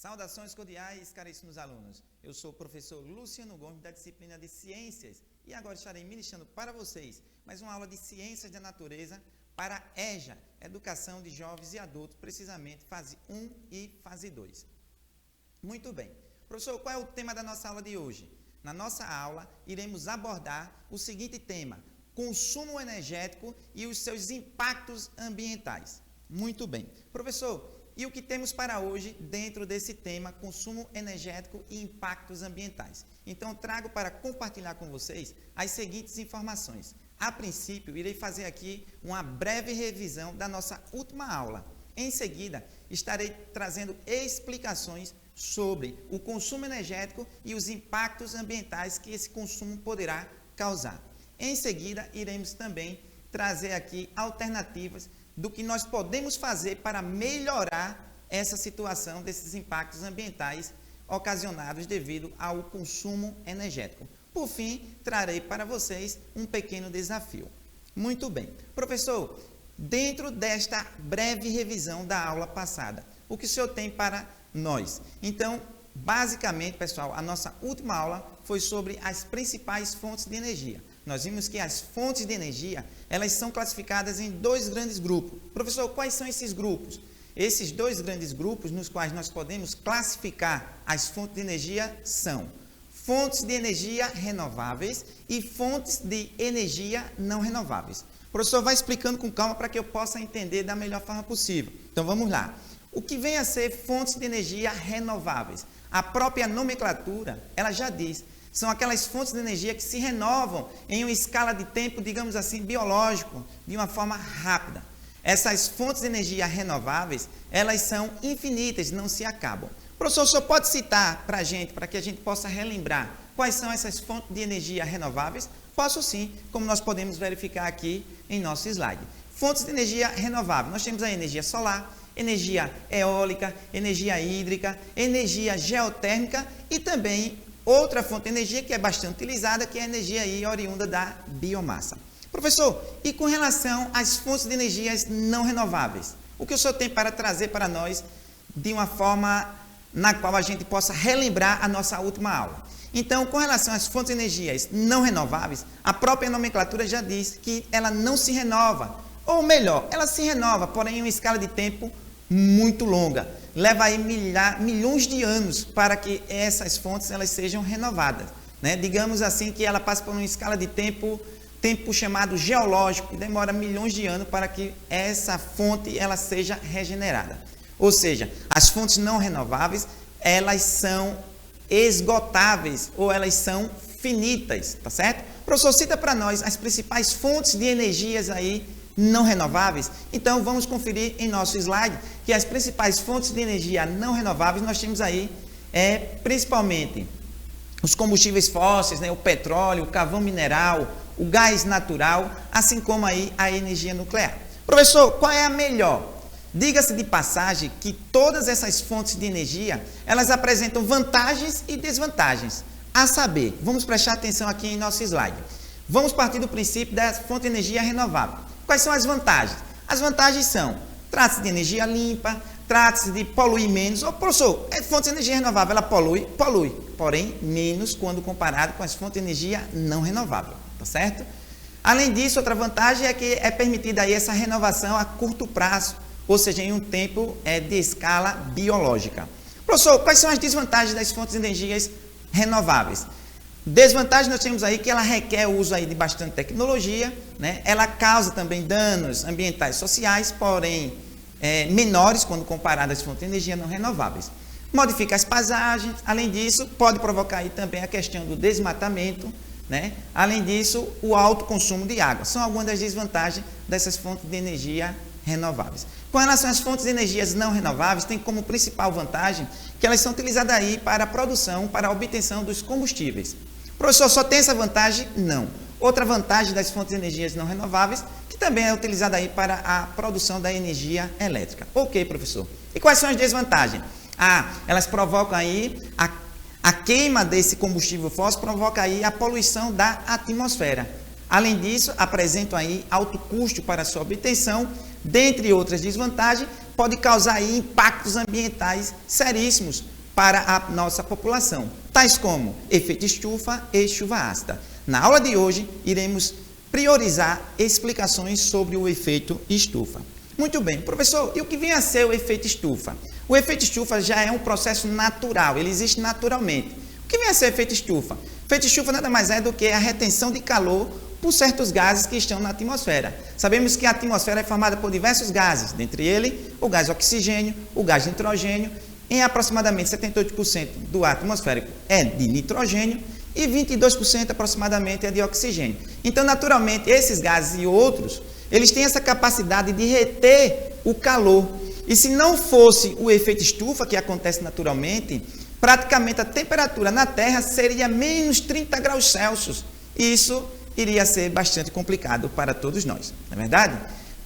Saudações cordiais, caríssimos alunos. Eu sou o professor Luciano Gomes, da disciplina de Ciências, e agora estarei ministrando para vocês mais uma aula de Ciências da Natureza para EJA, Educação de Jovens e Adultos, precisamente fase 1 e fase 2. Muito bem. Professor, qual é o tema da nossa aula de hoje? Na nossa aula, iremos abordar o seguinte tema: consumo energético e os seus impactos ambientais. Muito bem. Professor, e o que temos para hoje dentro desse tema, consumo energético e impactos ambientais? Então, trago para compartilhar com vocês as seguintes informações. A princípio, irei fazer aqui uma breve revisão da nossa última aula. Em seguida, estarei trazendo explicações sobre o consumo energético e os impactos ambientais que esse consumo poderá causar. Em seguida, iremos também trazer aqui alternativas do que nós podemos fazer para melhorar essa situação desses impactos ambientais ocasionados devido ao consumo energético. Por fim, trarei para vocês um pequeno desafio. Muito bem. Professor, dentro desta breve revisão da aula passada, o que o senhor tem para nós? Então, basicamente, pessoal, a nossa última aula foi sobre as principais fontes de energia. Nós vimos que as fontes de energia, elas são classificadas em dois grandes grupos. Professor, quais são esses grupos? Esses dois grandes grupos nos quais nós podemos classificar as fontes de energia são fontes de energia renováveis e fontes de energia não renováveis. O professor vai explicando com calma para que eu possa entender da melhor forma possível. Então, vamos lá. O que vem a ser fontes de energia renováveis? A própria nomenclatura, ela já diz, são aquelas fontes de energia que se renovam em uma escala de tempo, digamos assim, biológico, de uma forma rápida. Essas fontes de energia renováveis, elas são infinitas, não se acabam. Professor, o senhor pode citar para a gente, para que a gente possa relembrar quais são essas fontes de energia renováveis? Posso sim, como nós podemos verificar aqui em nosso slide. Fontes de energia renovável, nós temos a energia solar, energia eólica, energia hídrica, energia geotérmica e também outra fonte de energia que é bastante utilizada, que é a energia aí oriunda da biomassa. Professor, e com relação às fontes de energias não renováveis? O que o senhor tem para trazer para nós de uma forma na qual a gente possa relembrar a nossa última aula? Então, com relação às fontes de energias não renováveis, a própria nomenclatura já diz que ela não se renova. Ou melhor, ela se renova, porém em uma escala de tempo muito longa. Leva aí milhões de anos para que essas fontes elas sejam renovadas, né? Digamos assim que ela passa por uma escala de tempo chamado geológico, que demora milhões de anos para que essa fonte ela seja regenerada. Ou seja, as fontes não renováveis, elas são esgotáveis ou elas são finitas, tá certo? Professor, cita para nós as principais fontes de energias aí não renováveis. Então, vamos conferir em nosso slide que as principais fontes de energia não renováveis nós temos aí, principalmente os combustíveis fósseis, né, o petróleo, o carvão mineral, o gás natural, assim como aí a energia nuclear. Professor, qual é a melhor? Diga-se de passagem que todas essas fontes de energia, elas apresentam vantagens e desvantagens. A saber, vamos prestar atenção aqui em nosso slide. Vamos partir do princípio da fonte de energia renovável. Quais são as vantagens? As vantagens são, trata-se de energia limpa, trata-se de poluir menos. Ô, professor, fonte de energia renovável, ela polui, porém menos quando comparado com as fontes de energia não renovável, tá certo? Além disso, outra vantagem é que é permitida aí essa renovação a curto prazo, ou seja, em um tempo de escala biológica. Professor, quais são as desvantagens das fontes de energias renováveis? Desvantagem nós temos aí que ela requer o uso aí de bastante tecnologia, né? Ela causa também danos ambientais e sociais, porém menores quando comparado às fontes de energia não renováveis. Modifica as paisagens, além disso, pode provocar aí também a questão do desmatamento, né? Além disso, o alto consumo de água. São algumas das desvantagens dessas fontes de energia renováveis. Com relação às fontes de energias não renováveis, tem como principal vantagem que elas são utilizadas aí para a produção, para a obtenção dos combustíveis. Professor, só tem essa vantagem? Não. Outra vantagem das fontes de energias não renováveis, que também é utilizada aí para a produção da energia elétrica. Ok, professor. E quais são as desvantagens? Elas provocam aí, a queima desse combustível fóssil provoca aí a poluição da atmosfera. Além disso, apresentam aí alto custo para sua obtenção, dentre outras desvantagens, pode causar aí impactos ambientais seríssimos para a nossa população, tais como efeito estufa e chuva ácida. Na aula de hoje, iremos priorizar explicações sobre o efeito estufa. Muito bem, professor, e o que vem a ser o efeito estufa? O efeito estufa já é um processo natural, ele existe naturalmente. O que vem a ser o efeito estufa? O efeito estufa nada mais é do que a retenção de calor por certos gases que estão na atmosfera. Sabemos que a atmosfera é formada por diversos gases, dentre eles o gás oxigênio, o gás nitrogênio, em aproximadamente 78% do ar atmosférico é de nitrogênio e 22% aproximadamente é de oxigênio. Então, naturalmente, esses gases e outros, eles têm essa capacidade de reter o calor. E se não fosse o efeito estufa, que acontece naturalmente, praticamente a temperatura na Terra seria menos 30 graus Celsius. Isso iria ser bastante complicado para todos nós, não é verdade?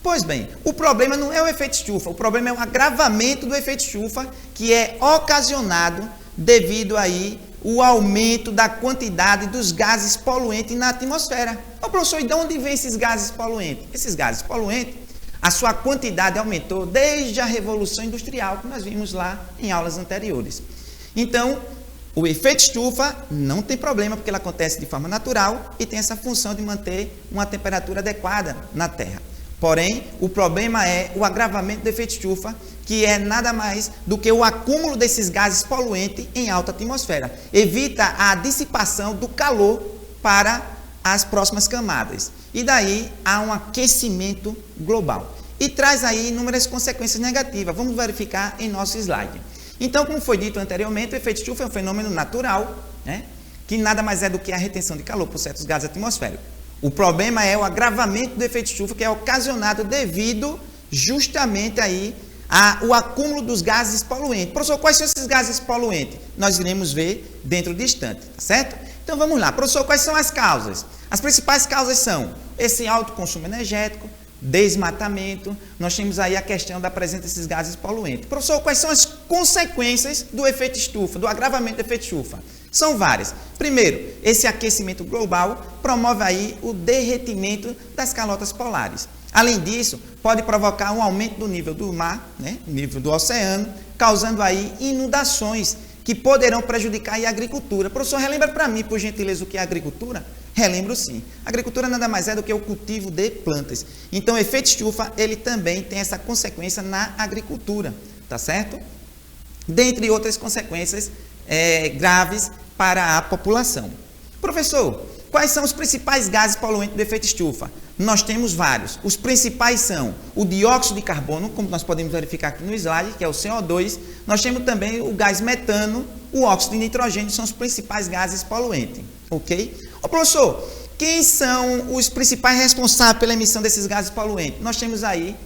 Pois bem, o problema não é o efeito estufa, o problema é o agravamento do efeito estufa, que é ocasionado devido aí o aumento da quantidade dos gases poluentes na atmosfera. Ô, professor, e de onde vem esses gases poluentes? Esses gases poluentes, a sua quantidade aumentou desde a Revolução Industrial, que nós vimos lá em aulas anteriores. Então, o efeito estufa não tem problema, porque ele acontece de forma natural e tem essa função de manter uma temperatura adequada na Terra. Porém, o problema é o agravamento do efeito estufa, que é nada mais do que o acúmulo desses gases poluentes em alta atmosfera. Evita a dissipação do calor para as próximas camadas. E daí há um aquecimento global. E traz aí inúmeras consequências negativas. Vamos verificar em nosso slide. Então, como foi dito anteriormente, o efeito estufa é um fenômeno natural, né, que nada mais é do que a retenção de calor por certos gases atmosféricos. O problema é o agravamento do efeito estufa, que é ocasionado devido justamente aí ao acúmulo dos gases poluentes. Professor, quais são esses gases poluentes? Nós iremos ver dentro do instante, tá certo? Então vamos lá. Professor, quais são as causas? As principais causas são esse alto consumo energético, desmatamento, nós temos aí a questão da presença desses gases poluentes. Professor, quais são as consequências do efeito estufa, do agravamento do efeito estufa? São várias. Primeiro, esse aquecimento global promove aí o derretimento das calotas polares. Além disso, pode provocar um aumento do nível do mar, né, nível do oceano, causando aí inundações que poderão prejudicar a agricultura. Professor, relembra para mim, por gentileza, o que é agricultura? Relembro sim. A agricultura nada mais é do que o cultivo de plantas. Então, o efeito estufa, ele também tem essa consequência na agricultura, tá certo? Dentre outras consequências graves para a população. Professor, quais são os principais gases poluentes do efeito estufa? Nós temos vários. Os principais são o dióxido de carbono, como nós podemos verificar aqui no slide, que é o CO2. Nós temos também o gás metano, o óxido de nitrogênio, são os principais gases poluentes, ok? Ô, professor, quem são os principais responsáveis pela emissão desses gases poluentes? Nós temos aí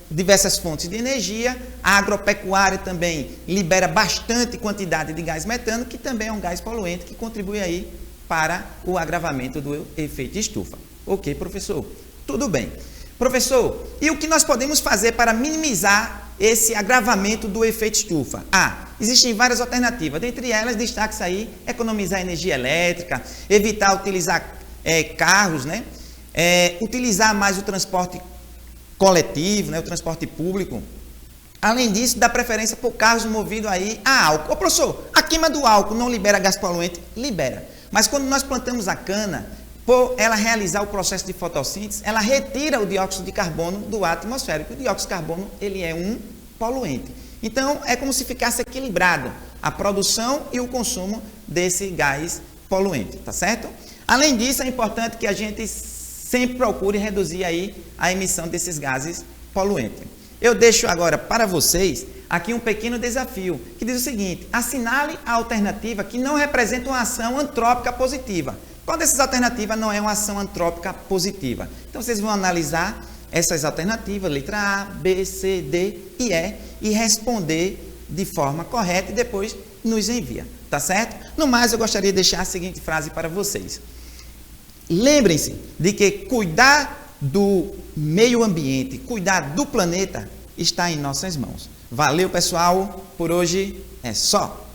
diversas fontes de energia, a agropecuária também libera bastante quantidade de gás metano, que também é um gás poluente que contribui aí para o agravamento do efeito estufa. Ok, professor? Tudo bem. Professor, e o que nós podemos fazer para minimizar esse agravamento do efeito estufa? Existem várias alternativas, dentre elas destaque-se aí economizar energia elétrica, evitar utilizar carros, né? Utilizar mais o transporte coletivo, né? O transporte público. Além disso, dá preferência por carros movidos aí a álcool. Ô, professor, a queima do álcool não libera gás poluente? Libera. Mas quando nós plantamos a cana, por ela realizar o processo de fotossíntese, ela retira o dióxido de carbono do ar atmosférico. O dióxido de carbono, ele é um poluente. Então, é como se ficasse equilibrado a produção e o consumo desse gás poluente, tá certo? Além disso, é importante que a gente sempre procure reduzir aí a emissão desses gases poluentes. Eu deixo agora para vocês aqui um pequeno desafio, que diz o seguinte: assinale a alternativa que não representa uma ação antrópica positiva. Qual dessas alternativas não é uma ação antrópica positiva? Então, vocês vão analisar essas alternativas, letra A, B, C, D e E, e responder de forma correta e depois nos envia, tá certo? No mais, eu gostaria de deixar a seguinte frase para vocês. Lembrem-se de que cuidar do meio ambiente, cuidar do planeta, está em nossas mãos. Valeu, pessoal, por hoje é só.